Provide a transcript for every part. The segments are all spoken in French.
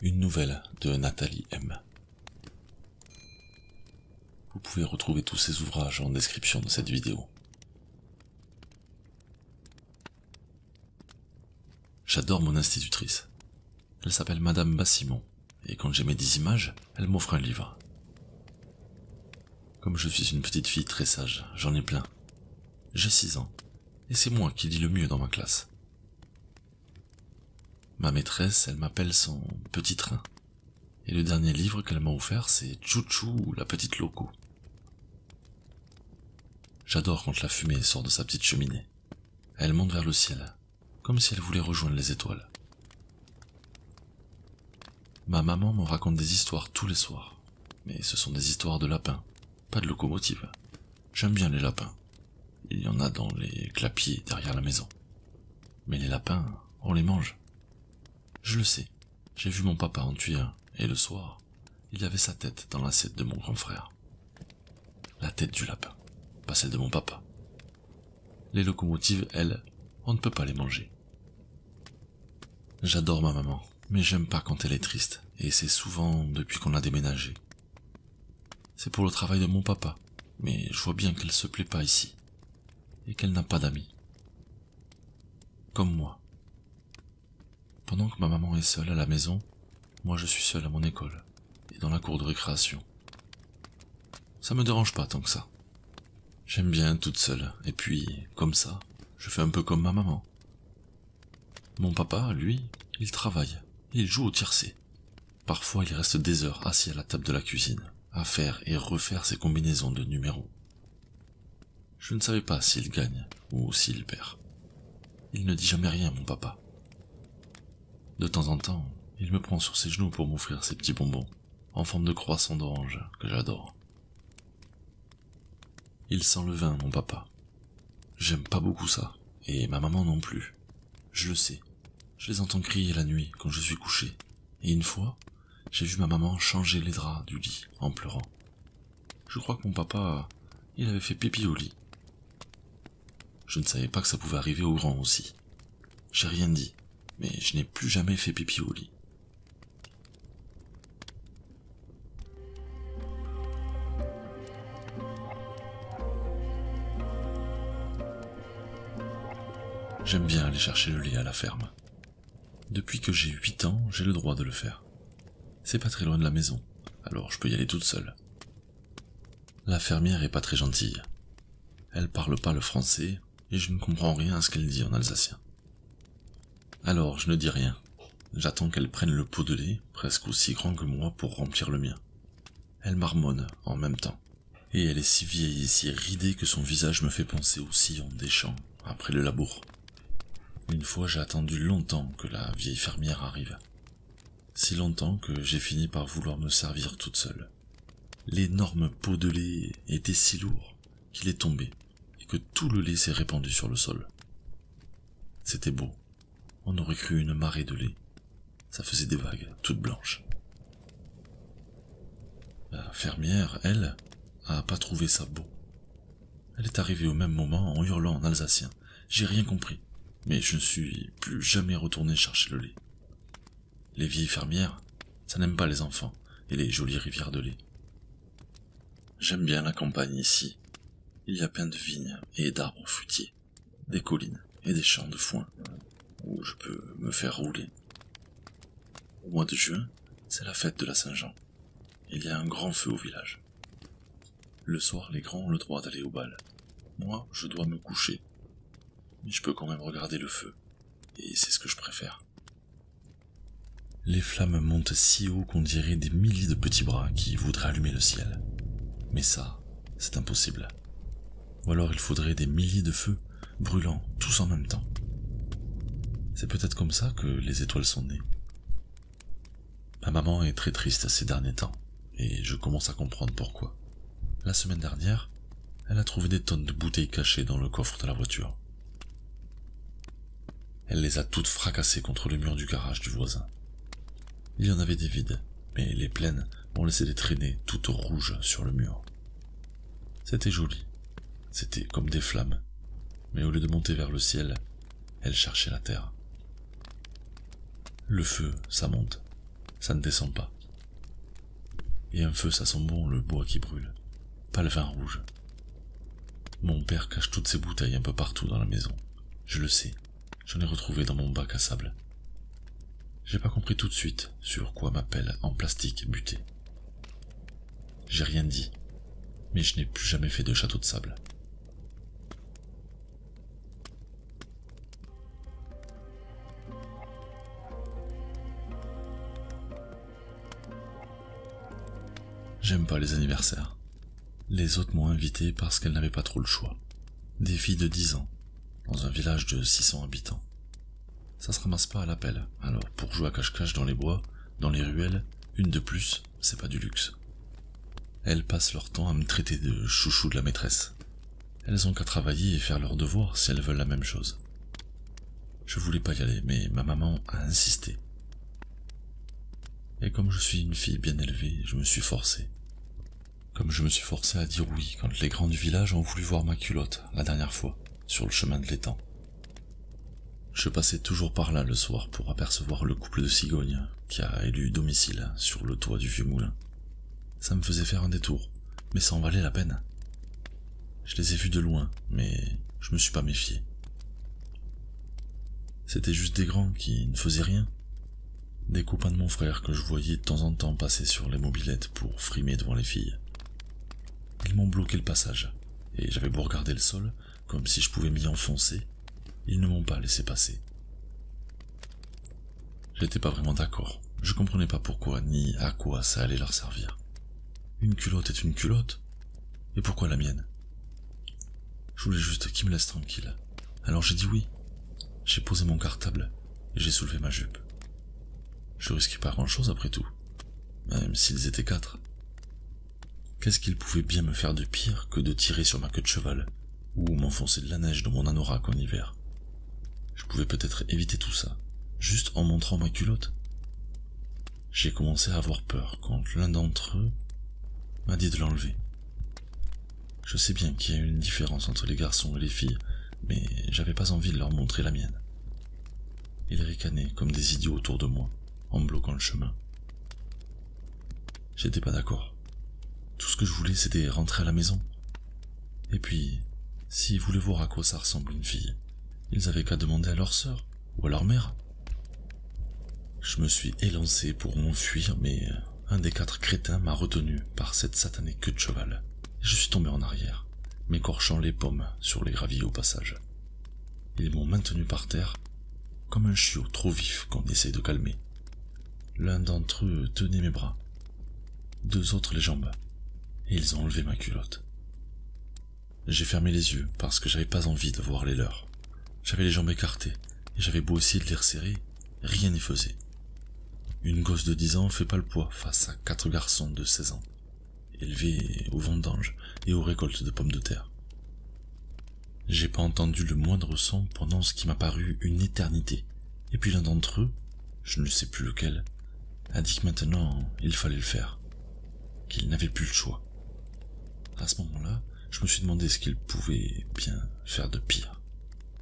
Une nouvelle de Nathalie M. Vous pouvez retrouver tous ces ouvrages en description de cette vidéo. J'adore mon institutrice. Elle s'appelle Madame Bassimon, et quand j'aimais des images, elle m'offre un livre. Comme je suis une petite fille très sage, j'en ai plein. J'ai 6 ans, et c'est moi qui lis le mieux dans ma classe. Ma maîtresse, elle m'appelle son petit train. Et le dernier livre qu'elle m'a offert, c'est Chouchou ou la petite loco. J'adore quand la fumée sort de sa petite cheminée. Elle monte vers le ciel, comme si elle voulait rejoindre les étoiles. Ma maman me raconte des histoires tous les soirs, mais ce sont des histoires de lapins, pas de locomotives. J'aime bien les lapins. Il y en a dans les clapiers derrière la maison. Mais les lapins, on les mange. Je le sais, j'ai vu mon papa en tuer un, et le soir, il y avait sa tête dans l'assiette de mon grand frère. La tête du lapin, pas celle de mon papa. Les locomotives, elles, on ne peut pas les manger. J'adore ma maman, mais j'aime pas quand elle est triste, et c'est souvent depuis qu'on a déménagé. C'est pour le travail de mon papa, mais je vois bien qu'elle se plaît pas ici, et qu'elle n'a pas d'amis. Comme moi. Pendant que ma maman est seule à la maison, moi je suis seul à mon école, et dans la cour de récréation. Ça me dérange pas tant que ça. J'aime bien être toute seule, et puis, comme ça, je fais un peu comme ma maman. Mon papa, lui, il travaille, il joue au tiercé. Parfois il reste des heures assis à la table de la cuisine, à faire et refaire ses combinaisons de numéros. Je ne savais pas s'il gagne, ou s'il perd. Il ne dit jamais rien, mon papa. De temps en temps, il me prend sur ses genoux pour m'offrir ses petits bonbons, en forme de croissant d'orange, que j'adore. Il sent le vin, mon papa. J'aime pas beaucoup ça, et ma maman non plus. Je le sais, je les entends crier la nuit quand je suis couché, et une fois, j'ai vu ma maman changer les draps du lit en pleurant. Je crois que mon papa, il avait fait pipi au lit. Je ne savais pas que ça pouvait arriver aux grands aussi. J'ai rien dit, mais je n'ai plus jamais fait pipi au lit. J'aime bien aller chercher le lait à la ferme. Depuis que j'ai 8 ans, j'ai le droit de le faire. C'est pas très loin de la maison, alors je peux y aller toute seule. La fermière est pas très gentille. Elle parle pas le français, et je ne comprends rien à ce qu'elle dit en alsacien. Alors je ne dis rien. J'attends qu'elle prenne le pot de lait, presque aussi grand que moi, pour remplir le mien. Elle marmonne en même temps. Et elle est si vieille et si ridée que son visage me fait penser au sillon des champs, après le labour. Une fois j'ai attendu longtemps que la vieille fermière arrive. Si longtemps que j'ai fini par vouloir me servir toute seule. L'énorme pot de lait était si lourd qu'il est tombé et que tout le lait s'est répandu sur le sol. C'était beau. On aurait cru une marée de lait. Ça faisait des vagues, toutes blanches. La fermière, elle, a pas trouvé ça beau. Elle est arrivée au même moment en hurlant en alsacien. J'ai rien compris, mais je ne suis plus jamais retourné chercher le lait. Les vieilles fermières, ça n'aime pas les enfants et les jolies rivières de lait. J'aime bien la campagne ici. Il y a plein de vignes et d'arbres fruitiers, des collines et des champs de foin, où je peux me faire rouler. Au mois de juin, c'est la fête de la Saint-Jean. Il y a un grand feu au village. Le soir, les grands ont le droit d'aller au bal. Moi, je dois me coucher. Mais je peux quand même regarder le feu, et c'est ce que je préfère. Les flammes montent si haut qu'on dirait des milliers de petits bras qui voudraient allumer le ciel. Mais ça, c'est impossible. Ou alors il faudrait des milliers de feux, brûlant tous en même temps. C'est peut-être comme ça que les étoiles sont nées. Ma maman est très triste ces derniers temps, et je commence à comprendre pourquoi. La semaine dernière, elle a trouvé des tonnes de bouteilles cachées dans le coffre de la voiture. Elle les a toutes fracassées contre le mur du garage du voisin. Il y en avait des vides, mais les pleines ont laissé des traînées toutes rouges sur le mur. C'était joli, c'était comme des flammes, mais au lieu de monter vers le ciel, elle cherchait la terre. Le feu, ça monte, Ça ne descend pas. Et un feu, ça sent bon le bois qui brûle, pas le vin rouge. Mon père cache toutes ses bouteilles un peu partout dans la maison. Je le sais, j'en ai retrouvé dans mon bac à sable. J'ai pas compris tout de suite sur quoi ma pelle en plastique butait. J'ai rien dit, mais je n'ai plus jamais fait de château de sable. J'aime pas les anniversaires. Les autres m'ont invité parce qu'elles n'avaient pas trop le choix. Des filles de 10 ans, dans un village de 600 habitants. Ça se ramasse pas à l'appel, alors pour jouer à cache-cache dans les bois, dans les ruelles, une de plus, c'est pas du luxe. Elles passent leur temps à me traiter de chouchou de la maîtresse. Elles ont qu'à travailler et faire leurs devoirs si elles veulent la même chose. Je voulais pas y aller, mais ma maman a insisté. Et comme je suis une fille bien élevée, je me suis forcé. Comme je me suis forcé à dire oui quand les grands du village ont voulu voir ma culotte la dernière fois, sur le chemin de l'étang. Je passais toujours par là le soir pour apercevoir le couple de cigognes qui a élu domicile sur le toit du vieux moulin. Ça me faisait faire un détour, mais ça en valait la peine. Je les ai vus de loin, mais je me suis pas méfié. C'était juste des grands qui ne faisaient rien. Des copains de mon frère que je voyais de temps en temps passer sur les mobylettes pour frimer devant les filles. Ils m'ont bloqué le passage, et j'avais beau regarder le sol, comme si je pouvais m'y enfoncer, ils ne m'ont pas laissé passer. J'étais pas vraiment d'accord, je comprenais pas pourquoi ni à quoi ça allait leur servir. Une culotte est une culotte, et pourquoi la mienne? Je voulais juste qu'ils me laissent tranquille, alors j'ai dit oui. J'ai posé mon cartable, et j'ai soulevé ma jupe. Je risquais pas grand-chose après tout, même s'ils étaient 4. Qu'est-ce qu'ils pouvaient bien me faire de pire que de tirer sur ma queue de cheval, ou m'enfoncer de la neige dans mon anorak en hiver? Je pouvais peut-être éviter tout ça, juste en montrant ma culotte. J'ai commencé à avoir peur quand l'un d'entre eux m'a dit de l'enlever. Je sais bien qu'il y a une différence entre les garçons et les filles, mais j'avais pas envie de leur montrer la mienne. Ils ricanaient comme des idiots autour de moi, en me bloquant le chemin. J'étais pas d'accord. Tout ce que je voulais, c'était rentrer à la maison. Et puis, s'ils voulaient voir à quoi ça ressemble une fille, ils avaient qu'à demander à leur sœur ou à leur mère. Je me suis élancé pour m'enfuir, mais un des 4 crétins m'a retenu par cette satanée queue de cheval. Je suis tombé en arrière, m'écorchant les pommes sur les graviers au passage. Ils m'ont maintenu par terre, comme un chiot trop vif qu'on essaie de calmer. L'un d'entre eux tenait mes bras, 2 autres les jambes, et ils ont enlevé ma culotte. J'ai fermé les yeux parce que j'avais pas envie de voir les leurs. J'avais les jambes écartées, et j'avais beau essayer de les resserrer, rien n'y faisait. Une gosse de 10 ans fait pas le poids face à 4 garçons de 16 ans, élevés aux vendanges et aux récoltes de pommes de terre. J'ai pas entendu le moindre son pendant ce qui m'a paru une éternité, et puis l'un d'entre eux, je ne sais plus lequel, a dit que maintenant il fallait le faire, qu'il n'avait plus le choix. À ce moment-là, je me suis demandé ce qu'il pouvait bien faire de pire.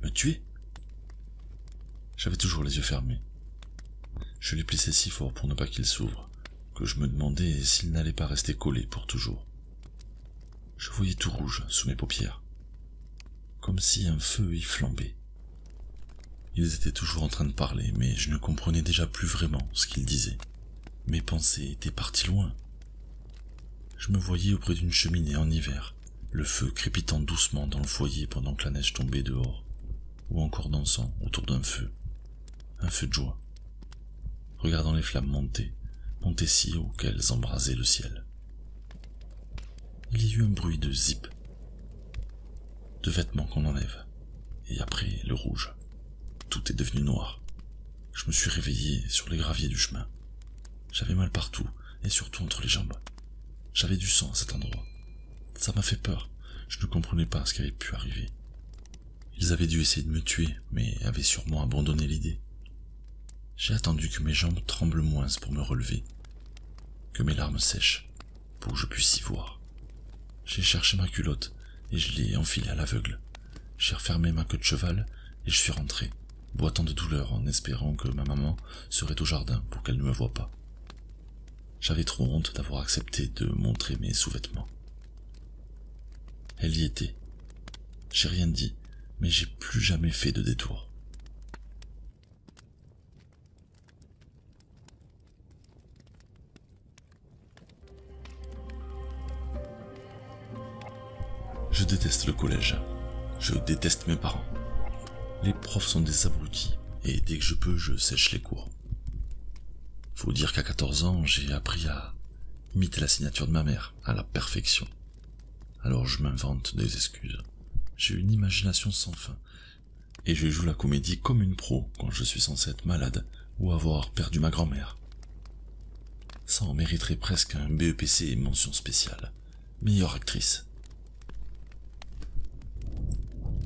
Me tuer? J'avais toujours les yeux fermés. Je les plissais si fort pour ne pas qu'ils s'ouvrent, que je me demandais s'ils n'allaient pas rester collés pour toujours. Je voyais tout rouge sous mes paupières, comme si un feu y flambait. Ils étaient toujours en train de parler, mais je ne comprenais déjà plus vraiment ce qu'ils disaient. Mes pensées étaient parties loin. Je me voyais auprès d'une cheminée en hiver, le feu crépitant doucement dans le foyer pendant que la neige tombait dehors, ou encore dansant autour d'un feu. Un feu de joie. Regardant les flammes monter si haut qu'elles embrasaient le ciel. Il y a eu un bruit de zip, de vêtements qu'on enlève, et après le rouge. Tout est devenu noir. Je me suis réveillé sur les graviers du chemin. J'avais mal partout, et surtout entre les jambes. J'avais du sang à cet endroit. Ça m'a fait peur, je ne comprenais pas ce qui avait pu arriver. Ils avaient dû essayer de me tuer, mais avaient sûrement abandonné l'idée. J'ai attendu que mes jambes tremblent moins pour me relever, que mes larmes sèchent, pour que je puisse y voir. J'ai cherché ma culotte, et je l'ai enfilée à l'aveugle. J'ai refermé ma queue de cheval, et je suis rentré, boitant de douleur en espérant que ma maman serait au jardin pour qu'elle ne me voie pas. J'avais trop honte d'avoir accepté de montrer mes sous-vêtements. Elle y était. J'ai rien dit, mais j'ai plus jamais fait de détour. Je déteste le collège. Je déteste mes parents. Les profs sont des abrutis, et dès que je peux, je sèche les cours. Faut dire qu'à 14 ans, j'ai appris à imiter la signature de ma mère, à la perfection. Alors je m'invente des excuses. J'ai une imagination sans fin, et je joue la comédie comme une pro quand je suis censé être malade ou avoir perdu ma grand-mère. Ça en mériterait presque un BEPC et mention spéciale. Meilleure actrice.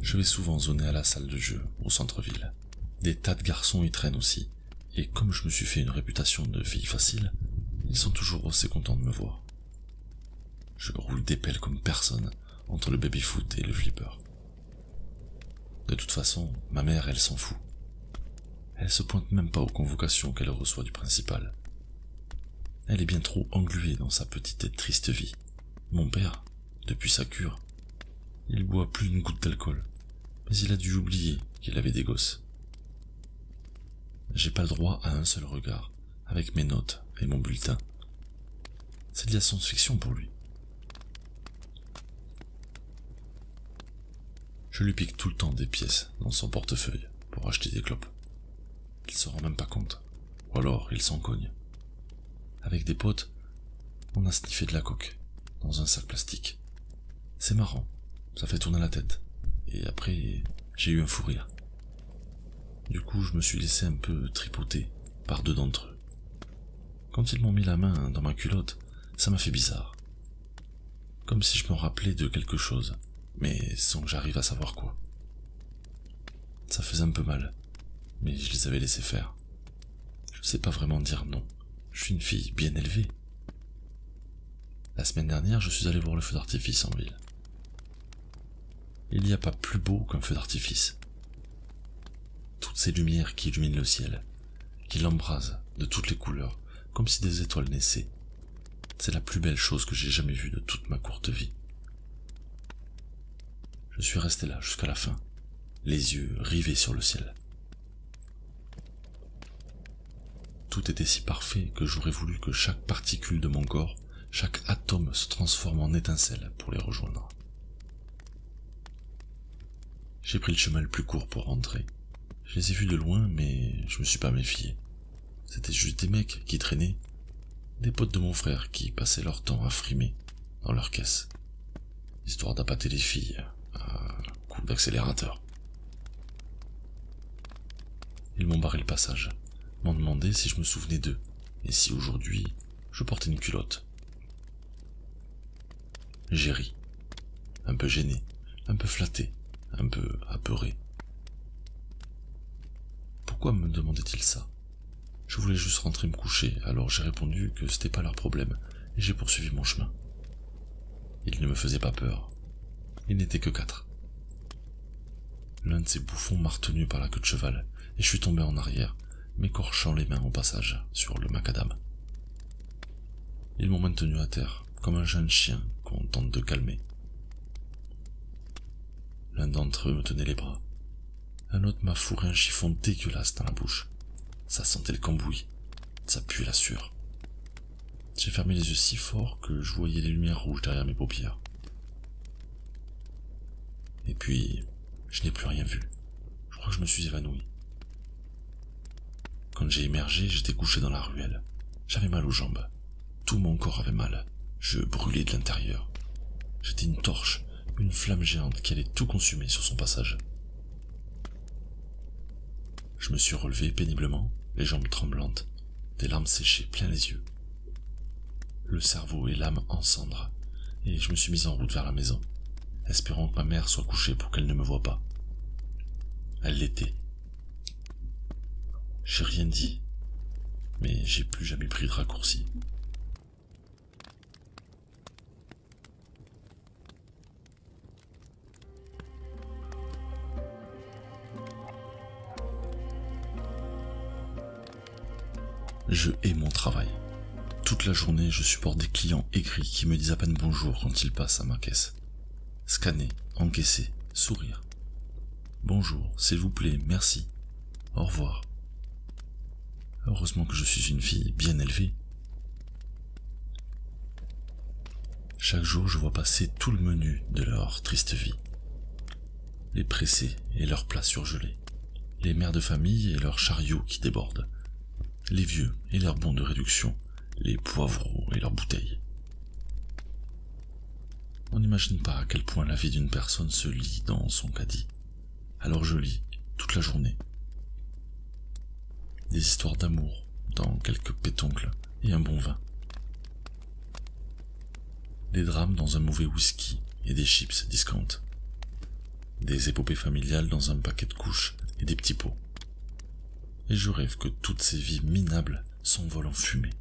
Je vais souvent zoner à la salle de jeu, au centre-ville. Des tas de garçons y traînent aussi, et comme je me suis fait une réputation de fille facile, ils sont toujours assez contents de me voir. Je roule des pelles comme personne entre le baby-foot et le flipper. De toute façon, ma mère, elle s'en fout. Elle se pointe même pas aux convocations qu'elle reçoit du principal. Elle est bien trop engluée dans sa petite et triste vie. Mon père, depuis sa cure, il boit plus une goutte d'alcool, mais il a dû oublier qu'il avait des gosses. J'ai pas le droit à un seul regard, avec mes notes et mon bulletin. C'est de la science-fiction pour lui. Je lui pique tout le temps des pièces dans son portefeuille pour acheter des clopes. Il se rend même pas compte, ou alors il s'en cogne. Avec des potes, on a sniffé de la coke, dans un sac plastique. C'est marrant, ça fait tourner la tête, et après, j'ai eu un fou rire. Du coup, je me suis laissé un peu tripoter par deux d'entre eux. Quand ils m'ont mis la main dans ma culotte, ça m'a fait bizarre. Comme si je me rappelais de quelque chose, mais sans que j'arrive à savoir quoi. Ça faisait un peu mal, mais je les avais laissés faire. Je sais pas vraiment dire non. Je suis une fille bien élevée. La semaine dernière, je suis allé voir le feu d'artifice en ville. Il n'y a pas plus beau qu'un feu d'artifice. Toutes ces lumières qui illuminent le ciel, qui l'embrasent de toutes les couleurs, comme si des étoiles naissaient. C'est la plus belle chose que j'ai jamais vue de toute ma courte vie. Je suis resté là jusqu'à la fin, les yeux rivés sur le ciel. Tout était si parfait que j'aurais voulu que chaque particule de mon corps, chaque atome se transforme en étincelle pour les rejoindre. J'ai pris le chemin le plus court pour rentrer. Je les ai vus de loin, mais je me suis pas méfié. C'était juste des mecs qui traînaient, des potes de mon frère qui passaient leur temps à frimer dans leur caisse, histoire d'appâter les filles à coups d'accélérateur. Ils m'ont barré le passage, m'ont demandé si je me souvenais d'eux, et si aujourd'hui je portais une culotte. J'ai ri, un peu gêné, un peu flatté, un peu apeuré. Pourquoi me demandaient-ils ça? Je voulais juste rentrer me coucher, alors j'ai répondu que c'était pas leur problème, et j'ai poursuivi mon chemin. Ils ne me faisaient pas peur. Ils n'étaient que 4. L'un de ces bouffons m'a retenu par la queue de cheval, et je suis tombé en arrière, m'écorchant les mains au passage sur le macadam. Ils m'ont maintenu à terre, comme un jeune chien qu'on tente de calmer. L'un d'entre eux me tenait les bras. Un autre m'a fourré un chiffon dégueulasse dans la bouche. Ça sentait le cambouis, ça puait la sueur. J'ai fermé les yeux si fort que je voyais les lumières rouges derrière mes paupières. Et puis, je n'ai plus rien vu. Je crois que je me suis évanoui. Quand j'ai émergé, j'étais couché dans la ruelle. J'avais mal aux jambes. Tout mon corps avait mal. Je brûlais de l'intérieur. J'étais une torche, une flamme géante qui allait tout consumer sur son passage. Je me suis relevé péniblement, les jambes tremblantes, des larmes séchées plein les yeux. Le cerveau et l'âme en cendres, et je me suis mis en route vers la maison, espérant que ma mère soit couchée pour qu'elle ne me voie pas. Elle l'était. J'ai rien dit, mais j'ai plus jamais pris de raccourci. Je hais mon travail. Toute la journée, je supporte des clients aigris qui me disent à peine bonjour quand ils passent à ma caisse. Scanner, encaisser, sourire. Bonjour, s'il vous plaît, merci. Au revoir. Heureusement que je suis une fille bien élevée. Chaque jour, je vois passer tout le menu de leur triste vie. Les pressés et leurs plats surgelés. Les mères de famille et leurs chariots qui débordent. Les vieux et leurs bons de réduction. Les poivreaux et leurs bouteilles. On n'imagine pas à quel point la vie d'une personne se lit dans son caddie. Alors je lis toute la journée. Des histoires d'amour dans quelques pétoncles et un bon vin. Des drames dans un mauvais whisky et des chips discount. Des épopées familiales dans un paquet de couches et des petits pots. Et je rêve que toutes ces vies minables s'envolent en fumée.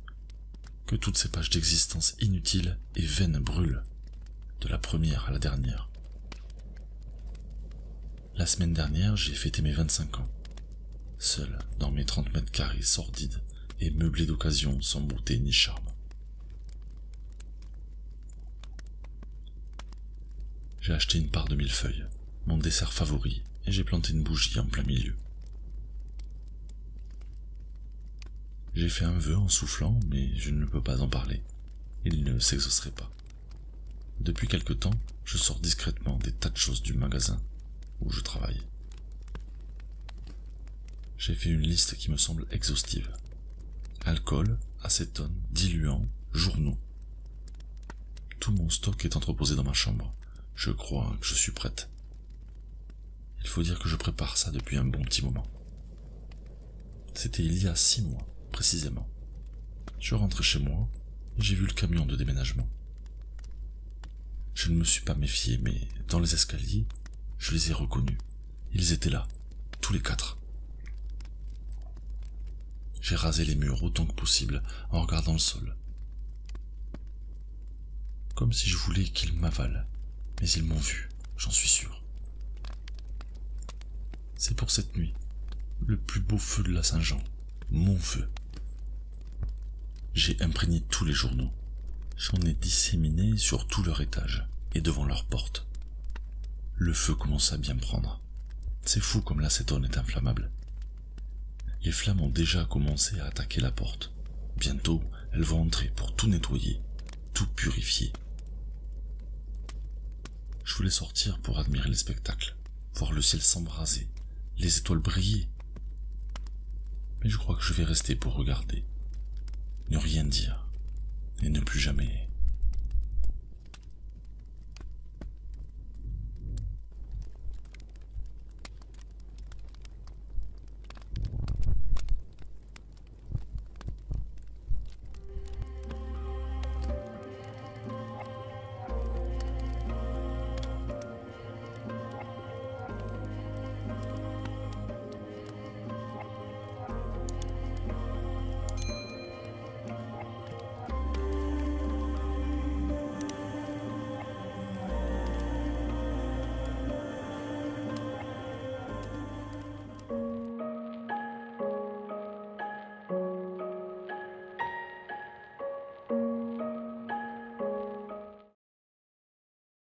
Que toutes ces pages d'existence inutiles et vaines brûlent, de la première à la dernière. La semaine dernière, j'ai fêté mes 25 ans, seul dans mes 30 mètres carrés sordides et meublés d'occasion sans beauté ni charme. J'ai acheté une part de millefeuille, mon dessert favori, et j'ai planté une bougie en plein milieu. J'ai fait un vœu en soufflant, mais je ne peux pas en parler. Il ne s'exaucerait pas. Depuis quelque temps, je sors discrètement des tas de choses du magasin où je travaille. J'ai fait une liste qui me semble exhaustive. Alcool, acétone, diluant, journaux. Tout mon stock est entreposé dans ma chambre. Je crois que je suis prête. Il faut dire que je prépare ça depuis un bon petit moment. C'était il y a 6 mois. Précisément. Je rentrais chez moi et j'ai vu le camion de déménagement. Je ne me suis pas méfié, mais dans les escaliers, je les ai reconnus. Ils étaient là, tous les 4. J'ai rasé les murs autant que possible en regardant le sol. Comme si je voulais qu'ils m'avalent, mais ils m'ont vu, j'en suis sûr. C'est pour cette nuit, le plus beau feu de la Saint-Jean, mon feu. J'ai imprégné tous les journaux. J'en ai disséminé sur tout leur étage et devant leur porte. Le feu commence à bien prendre. C'est fou comme l'acétone est inflammable. Les flammes ont déjà commencé à attaquer la porte. Bientôt, elles vont entrer pour tout nettoyer, tout purifier. Je voulais sortir pour admirer le spectacle, voir le ciel s'embraser, les étoiles briller. Mais je crois que je vais rester pour regarder. Ne rien dire, et ne plus jamais